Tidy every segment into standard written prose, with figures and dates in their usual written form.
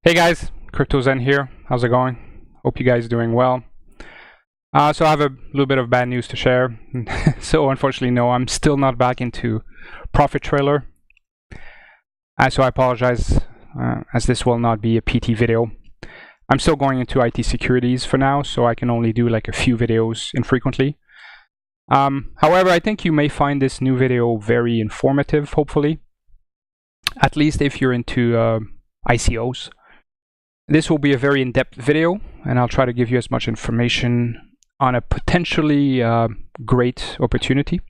Hey guys, CryptoZen here. How's it going? Hope you guys are doing well. So I have a little bit of bad news to share. So unfortunately, no, I'm still not back into Profit Trailer. So I apologize, as this will not be a PT video. I'm still going into IT securities for now, so I can only do like a few videos infrequently. However, I think you may find this new video very informative, hopefully. At least if you're into ICOs. This will be a very in-depth video, and I'll try to give you as much information on a potentially great opportunity.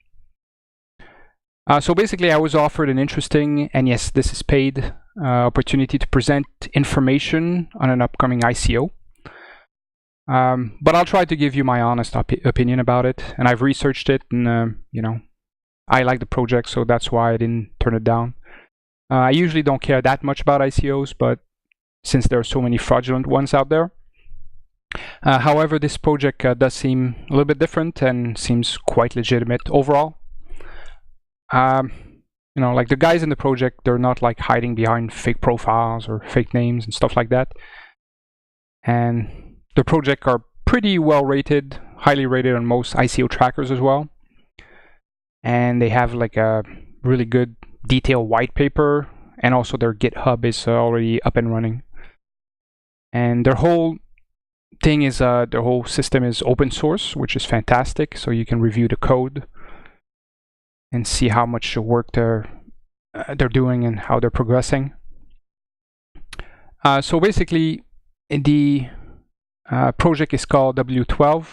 So basically, I was offered an interesting, and yes, this is paid, opportunity to present information on an upcoming ICO. But I'll try to give you my honest opinion about it, and I've researched it, and you know, I like the project, so that's why I didn't turn it down. I usually don't care that much about ICOs, but since there are so many fraudulent ones out there. However, this project does seem a little bit different and seems quite legitimate overall. You know, like the guys in the project, they're not like hiding behind fake profiles or fake names and stuff like that. And the project are pretty well rated, highly rated on most ICO trackers as well. And they have like a really good detailed white paper, and also their GitHub is already up and running. And their whole thing is, their whole system is open source, which is fantastic. So you can review the code and see how much work they're doing and how they're progressing. So basically, the project is called W12.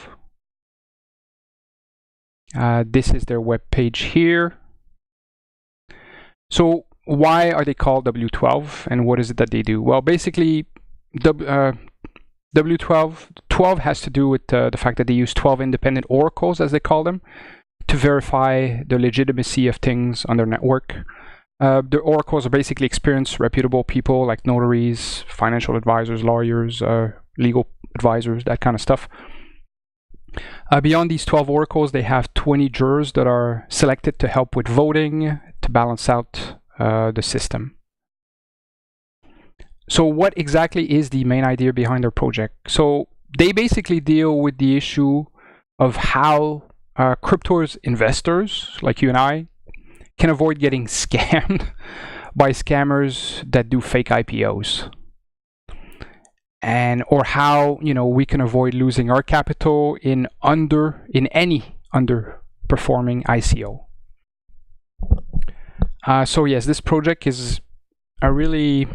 This is their web page here. So why are they called W12, and what is it that they do? Well, basically, W12 has to do with the fact that they use 12 independent oracles, as they call them, to verify the legitimacy of things on their network. The oracles are basically experienced, reputable people like notaries, financial advisors, lawyers, legal advisors, that kind of stuff. Beyond these 12 oracles, they have 20 jurors that are selected to help with voting to balance out the system. So what exactly is the main idea behind their project? So they basically deal with the issue of how crypto's investors, like you and I, can avoid getting scammed by scammers that do fake IPOs. And or how, you know, we can avoid losing our capital in any underperforming ICO. So yes, this project is a really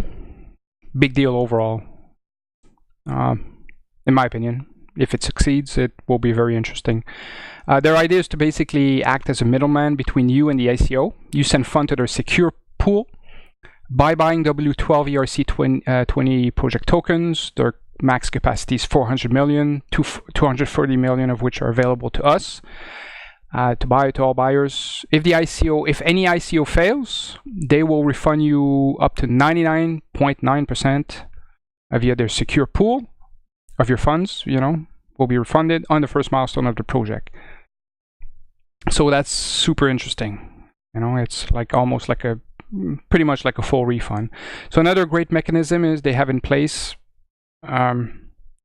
big deal overall. In my opinion, if it succeeds, it will be very interesting. Their idea is to basically act as a middleman between you and the ICO. You send funds to their secure pool by buying W12 ERC20 project tokens. Their max capacity is 400 million, 240 million of which are available to us. To buy to all buyers. If any ICO fails, they will refund you up to 99.9% via their secure pool of your funds, you know, will be refunded on the first milestone of the project. So that's super interesting. You know, it's like almost like pretty much like a full refund. So another great mechanism is they have in place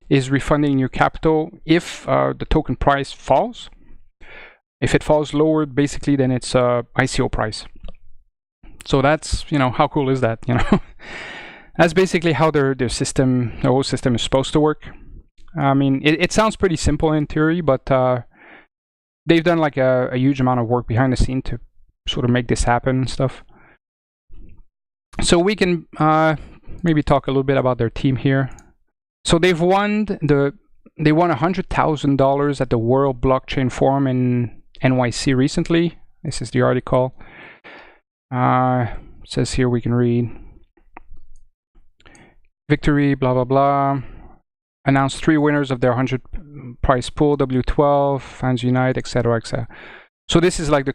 is refunding your capital if the token price falls. If it falls lower, basically, then it's ICO price. So that's, you know, how cool is that? You know, that's basically how their whole system is supposed to work. I mean, it sounds pretty simple in theory, but they've done like a huge amount of work behind the scene to sort of make this happen and stuff. So we can maybe talk a little bit about their team here. So they've won $100,000 at the World Blockchain Forum in NYC recently. This is the article. It says here we can read victory, blah blah blah. Announced 3 winners of their 100 prize pool, W12, Fans Unite, etc., etc. So this is like the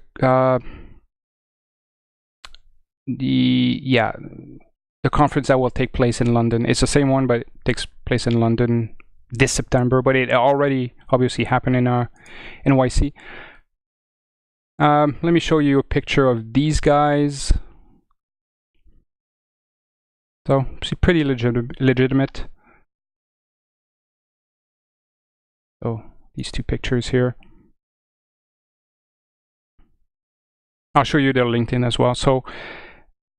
conference that will take place in London. It's the same one, but it takes place in London this September. But it already obviously happened in NYC. Let me show you a picture of these guys. So pretty legitimate. So these two pictures here. I'll show you their LinkedIn as well. So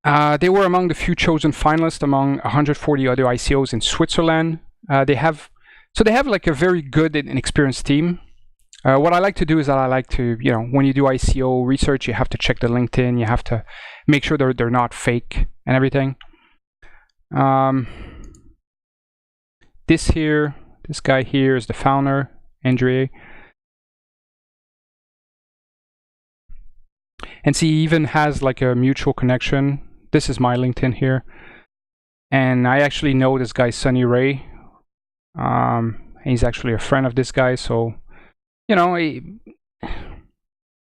they were among the few chosen finalists among 140 other ICOs in Switzerland. They have like a very good and experienced team. What I like to do is that I like to, when you do ICO research, you have to check the LinkedIn. You have to make sure they're not fake and everything. This guy here is the founder, Andre. And see, he even has like a mutual connection. This is my LinkedIn here. And I actually know this guy, Sunny Ray. He's actually a friend of this guy. So, he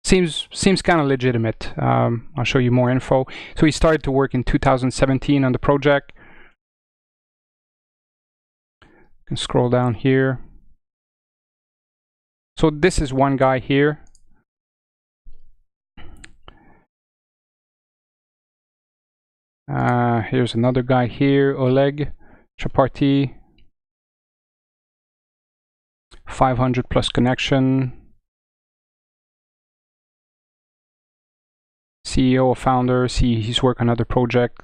seems kind of legitimate. I'll show you more info. So he started to work in 2017 on the project. You can scroll down here. So this is one guy here. Here's another guy here, Oleg Chaparty. 500 plus connection. CEO, founder. See, he's worked on other project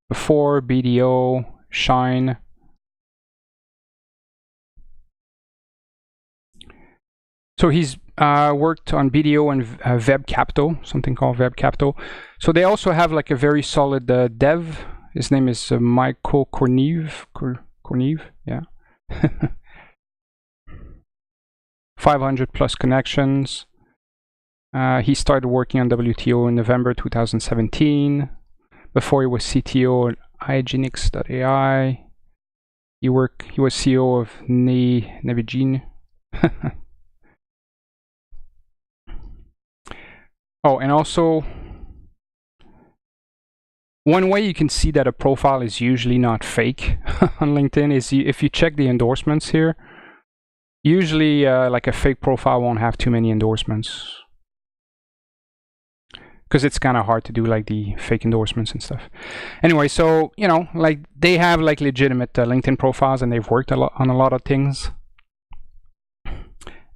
before, BDO, Shine. So he's worked on BDO and Web Capital, something called Web Capital. So they also have like a very solid dev. His name is Michael Corneve, yeah. 500 plus connections. He started working on WTO in November 2017. Before he was CTO at Hygienics.ai. He was CEO of Navigene. Oh, and also, one way you can see that a profile is usually not fake on LinkedIn is if you check the endorsements here. Usually, like a fake profile won't have too many endorsements, because it's kind of hard to do like the fake endorsements and stuff. Anyway, so like they have like legitimate LinkedIn profiles, and they've worked on a lot of things.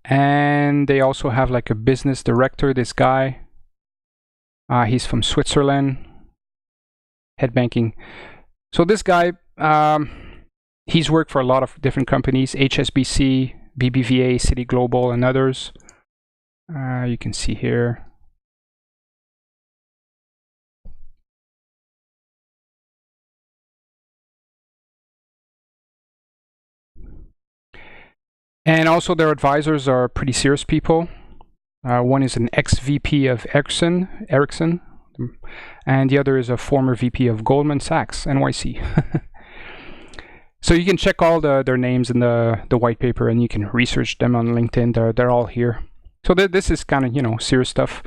And they also have like a business director. This guy. He's from Switzerland, head banking. So this guy, he's worked for a lot of different companies, HSBC, BBVA, Citi Global, and others. You can see here. And also their advisors are pretty serious people. One is an ex-VP of Ericsson, and the other is a former VP of Goldman Sachs, NYC. So you can check all their names in the white paper, and you can research them on LinkedIn. They're all here. So this is kind of serious stuff.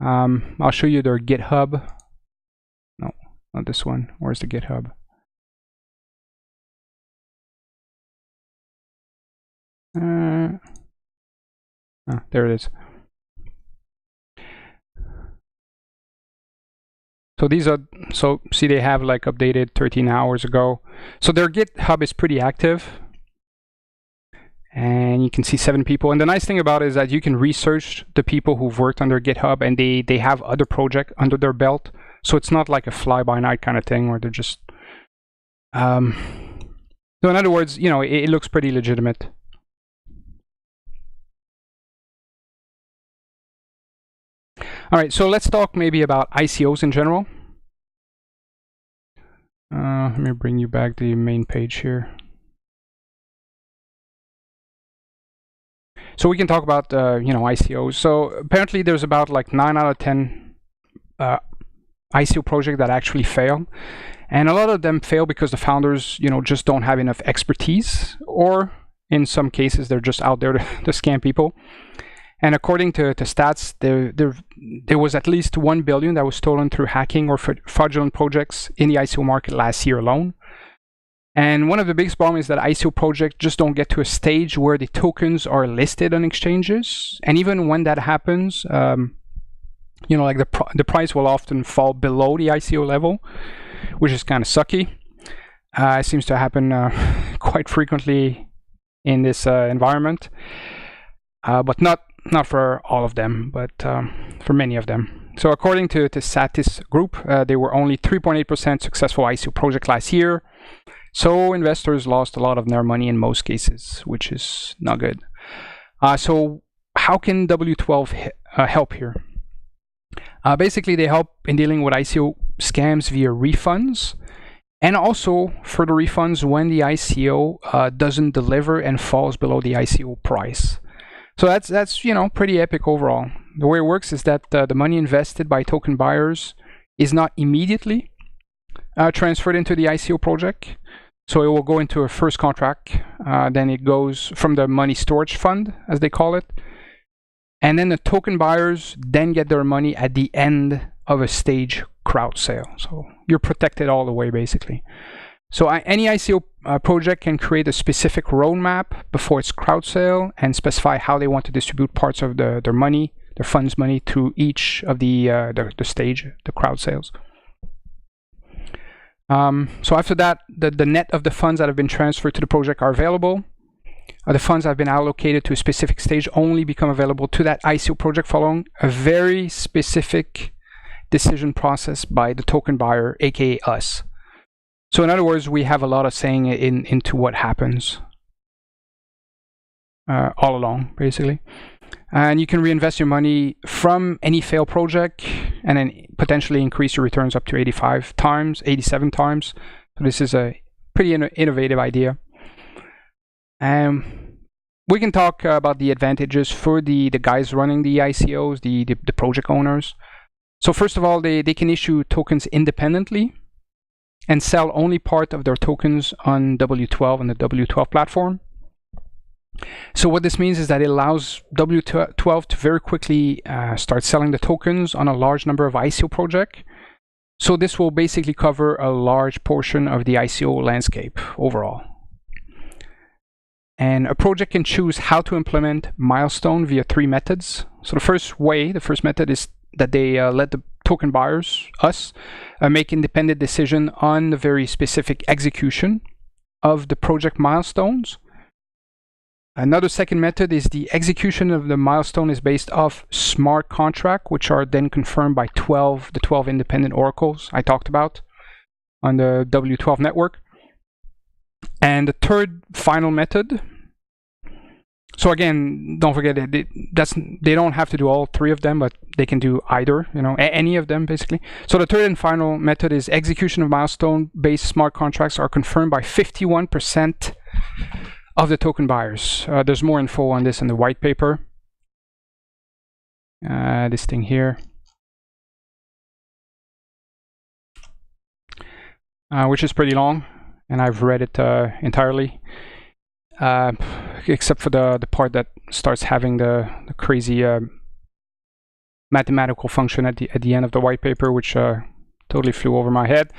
I'll show you their GitHub. No, not this one. Where's the GitHub? There it is. So see, they have like updated 13 hours ago. So their GitHub is pretty active. And you can see 7 people. And the nice thing about it is that you can research the people who've worked on their GitHub, and they have other projects under their belt. So it's not like a fly-by-night kind of thing where they're just... So in other words, it looks pretty legitimate. All right, so let's talk maybe about ICOs in general. Let me bring you back to the main page here. So we can talk about ICOs. So apparently there's about like 9 out of 10 ICO projects that actually fail, and a lot of them fail because the founders just don't have enough expertise, or in some cases they're just out there to scam people. And according to stats, there was at least 1 billion that was stolen through hacking or fraudulent projects in the ICO market last year alone. And one of the biggest problems is that ICO projects just don't get to a stage where the tokens are listed on exchanges. And even when that happens, like the price will often fall below the ICO level, which is kind of sucky. It seems to happen quite frequently in this environment, but not for all of them, but for many of them. So according to Satis Group, they were only 3.8% successful ICO project last year. So investors lost a lot of their money in most cases, which is not good. So how can W12 help here? Basically, they help in dealing with ICO scams via refunds, and also further refunds when the ICO doesn't deliver and falls below the ICO price. So that's pretty epic overall. The way it works is that the money invested by token buyers is not immediately transferred into the ICO project. So it will go into a first contract, then it goes from the money storage fund, as they call it. And then the token buyers then get their money at the end of a stage crowd sale. So you're protected all the way, basically. So any ICO project can create a specific roadmap before its crowd sale and specify how they want to distribute parts of their money, their funds money, to each of the stage, the crowd sales. So after that, the net of the funds that have been transferred to the project are available. The funds that have been allocated to a specific stage only become available to that ICO project following a very specific decision process by the token buyer, aka us. So in other words, we have a lot of saying into what happens all along, basically. And you can reinvest your money from any failed project and then potentially increase your returns up to 85 times, 87 times. So this is a pretty innovative idea. We can talk about the advantages for the guys running the ICOs, the project owners. So first of all, they can issue tokens independently and sell only part of their tokens on W12 and the W12 platform. So what this means is that it allows W12 to very quickly start selling the tokens on a large number of ICO projects. So this will basically cover a large portion of the ICO landscape overall. And a project can choose how to implement milestone via 3 methods. So the first method is that they let the token buyers, us, make independent decision on the very specific execution of the project milestones. Another second method is the execution of the milestone is based off smart contract, which are then confirmed by the 12 independent oracles I talked about on the W12 network. And the third final method, so again, don't forget they don't have to do all 3 of them, but they can do either, any of them basically. So the third and final method is execution of milestone-based smart contracts are confirmed by 51% of the token buyers. There's more info on this in the white paper. This thing here, which is pretty long, and I've read it entirely, except for the part that starts having the crazy mathematical function at the end of the white paper, which totally flew over my head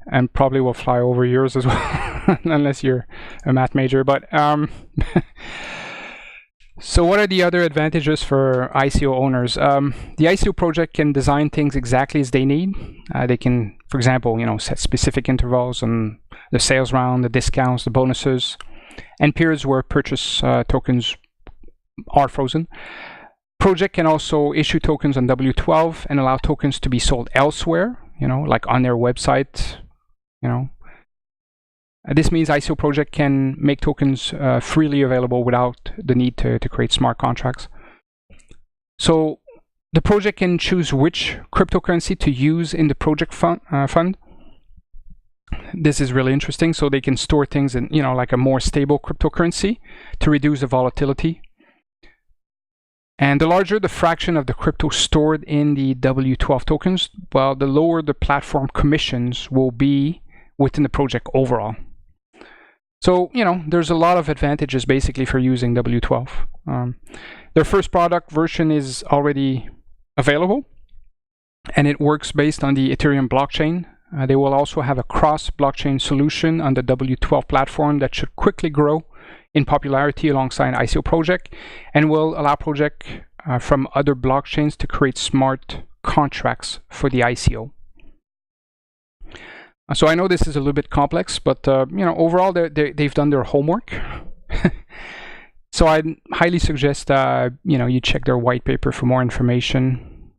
and probably will fly over yours as well, unless you're a math major. But so what are the other advantages for ICO owners? The ICO project can design things exactly as they need. They can, for example, set specific intervals on the sales round, the discounts, the bonuses, and periods where purchase tokens are frozen. Project can also issue tokens on W12 and allow tokens to be sold elsewhere, like on their website, This means ICO project can make tokens freely available without the need to create smart contracts. So the project can choose which cryptocurrency to use in the project fund. This is really interesting. So they can store things in, like a more stable cryptocurrency to reduce the volatility. And the larger the fraction of the crypto stored in the W12 tokens, well, the lower the platform commissions will be within the project overall. So, there's a lot of advantages basically for using W12. Their first product version is already available, and it works based on the Ethereum blockchain. They will also have a cross-blockchain solution on the W12 platform that should quickly grow in popularity alongside ICO project, and will allow projects from other blockchains to create smart contracts for the ICO. So I know this is a little bit complex, but overall they've done their homework. So I highly suggest you check their white paper for more information.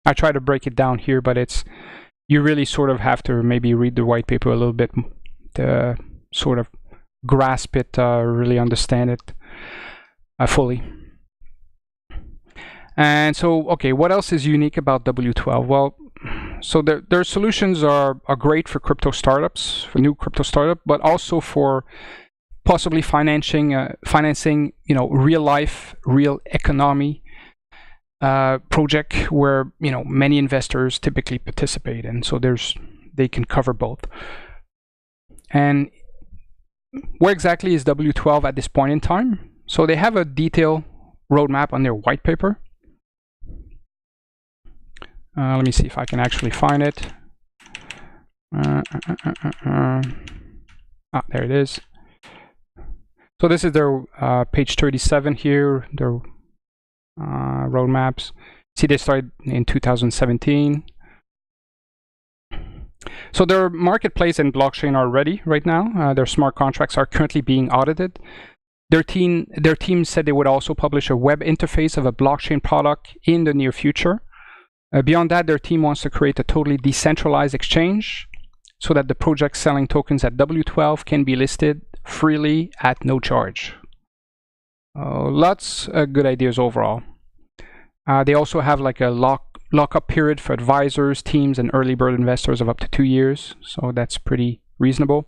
I try to break it down here, but you really sort of have to maybe read the white paper a little bit to sort of grasp it, really understand it fully. And so, okay, what else is unique about W12? Well, so their solutions are great for crypto startups, for new crypto startup, but also for possibly financing real life, real economy project where many investors typically participate in. So they can cover both. And where exactly is W12 at this point in time? So they have a detailed roadmap on their white paper. Let me see if I can actually find it. There it is. So this is their page 37 here, their roadmaps. See, they started in 2017. So their marketplace and blockchain are ready right now. Their smart contracts are currently being audited. Their team said they would also publish a web interface of a blockchain product in the near future. Beyond that, their team wants to create a totally decentralized exchange so that the projects selling tokens at W12 can be listed freely at no charge. Lots of good ideas overall. They also have like a lockup period for advisors, teams, and early bird investors of up to 2 years. So that's pretty reasonable.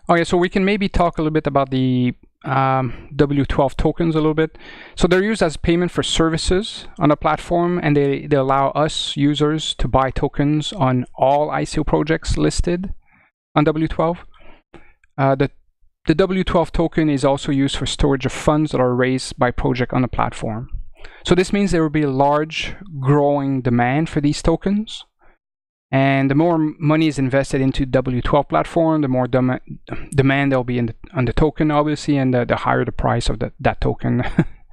Okay, so we can maybe talk a little bit about the W12 tokens a little bit. So they're used as payment for services on the platform, and they allow us users to buy tokens on all ICO projects listed on W12. The W12 token is also used for storage of funds that are raised by project on the platform. So this means there will be a large growing demand for these tokens. And the more money is invested into W12 platform, the more demand there'll be on the token, obviously, and the higher the price of that token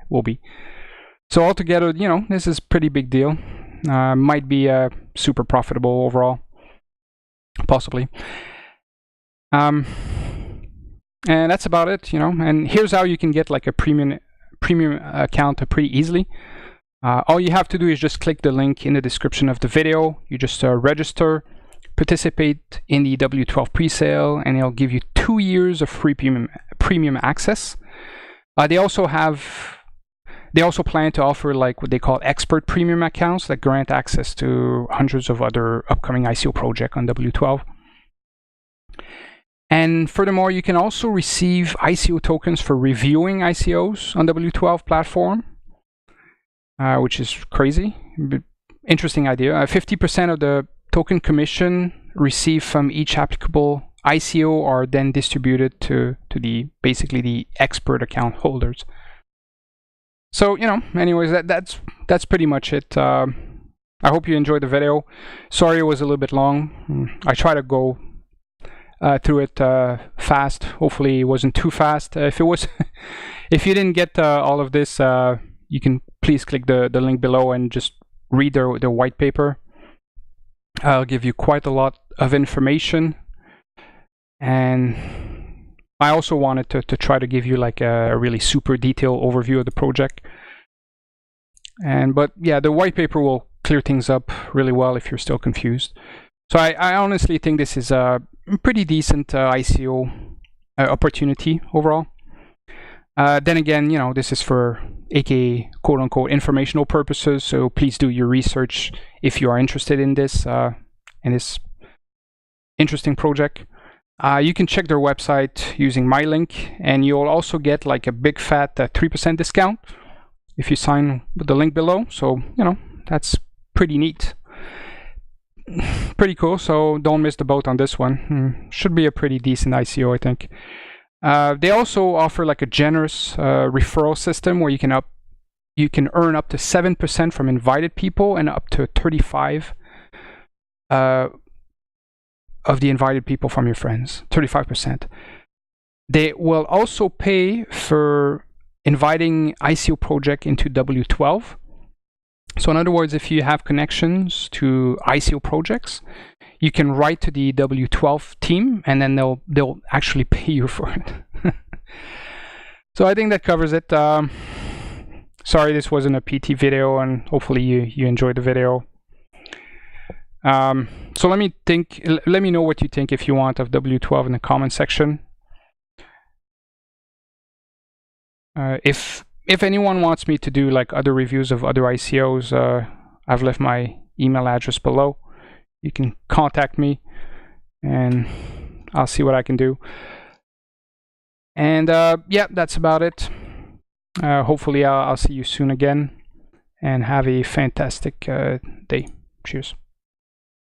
will be. So altogether, this is a pretty big deal. Might be super profitable overall, possibly. And that's about it, And here's how you can get like a premium account pretty easily. All you have to do is just click the link in the description of the video. You just register, participate in the W12 presale, and it'll give you 2 years of free premium access. They also plan to offer like what they call expert premium accounts that grant access to hundreds of other upcoming ICO projects on W12. And furthermore, you can also receive ICO tokens for reviewing ICOs on W12 platform. Which is crazy, but interesting idea. 50% of the token commission received from each applicable ICO are then distributed to basically the expert account holders. So anyways, that's pretty much it. I hope you enjoyed the video. Sorry it was a little bit long. I try to go through it fast. Hopefully it wasn't too fast. If you didn't get all of this, you can please click the link below and just read their white paper. I'll give you quite a lot of information. And I also wanted to try to give you like a really super detailed overview of the project. But yeah, the white paper will clear things up really well if you're still confused. So I honestly think this is a pretty decent ICO opportunity overall. Then again, this is for aka quote-unquote informational purposes, so please do your research if you are interested in this interesting project. You can check their website using my link, and you'll also get like a big fat 3% discount if you sign with the link below. So that's pretty neat, pretty cool. So don't miss the boat on this one. Should be a pretty decent ICO, I think. They also offer like a generous referral system where you can earn up to 7% from invited people and up to 35 of the invited people from your friends, 35%. They will also pay for inviting ICO project into W12. So in other words, if you have connections to ICO projects, you can write to the W12 team, and then they'll actually pay you for it. So I think that covers it. Sorry this wasn't a PT video, and hopefully you enjoyed the video. So let me know what you think, if you want, of W12 in the comment section. If anyone wants me to do like other reviews of other ICOs, I've left my email address below. You can contact me and I'll see what I can do. And yeah, that's about it. Hopefully I'll see you soon again, and have a fantastic day. Cheers.